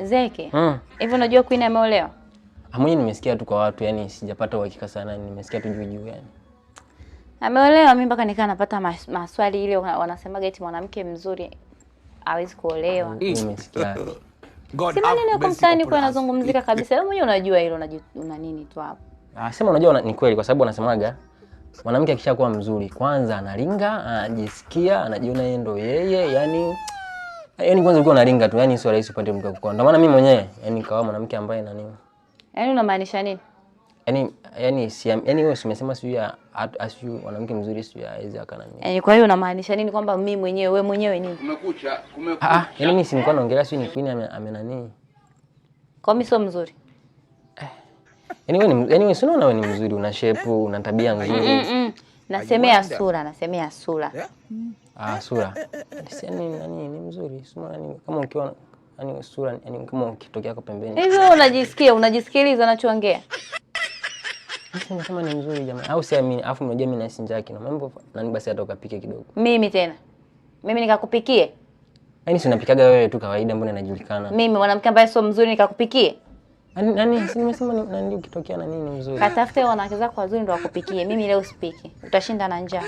Zeke. Hivyo unajua Queen ameolewa? Mimi nimesikia tu kwa watu, yani sijapata uhakika sana, nimesikia tu juu yani. Ameolewa, mimi mpaka nikaa napata maswali ile wanasemaga eti mwanamke mzuri hawezi kuolewa. Nimesikia. Sema nini huko mtaani kwa anazungumzika kabisa. Wewe mwenyewe unajua hilo, una nini tu hapo. Sema unajua ni kweli kwa sababu wanasemaga mwanamke akishakuwa mzuri kwanza analinga, anajisikia, anajiona yeye ndo yeye, yani kwanza uko unalinga tu, yani sio rahisi upate mtu akukonda. Ndio maana mimi mwenyewe yani kawa mwanamke ambaye nani. Yani unamaanisha nini? Yani wewe umesema sio ya asiu mwanamke mzuri sio haiwezi akana nini. Yani kwa hiyo unamaanisha nini kwamba mimi mwenyewe wewe mwenyewe nini? Kumekucha. Yani mimi si nilikuwa naongelea sio ni Queen amenani. Kwa mimi sio mzuri. Wewe si unaona wewe ni mzuri, una shape, una tabia nzuri. Nasemea sura. Sura. Nani ni mzuri. Sema nani kama ukiona yani sura yani kama ukitokea kwa pembeni. Hivyo unajisikiliza unachoongea. Sasa kama ni mzuri jamaa. Au siamini, afu unajua mimi nasinja yake na mambo nani basi hata ukapike kidogo. Mimi tena. Mimi nikakupikie? Yani si unapikaga wewe tu kawaida, mbona inajulikana? Mimi mwanamke ambaye sio mzuri nikakupikie? Nani si nimesema nani ukitokea na nini mzuri. Katafute wanawake zako wazuri ndio wakupikie. Mimi leo sipiki. Utashinda na njaa.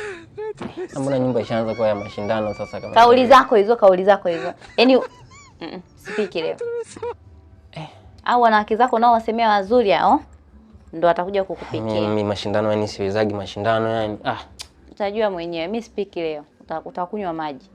Mbona nyumba ishaanza kwa ya mashindano sasa kama. Kauli zako hizo. Yaani sipiki leo. Au wanawake zako nao wasemea wazuri hao ndio atakuja kukupikia. Mimi mashindano yani siwezagi mashindano yani. Utajua mwenyewe. Mimi sipiki leo. Utakunywa maji.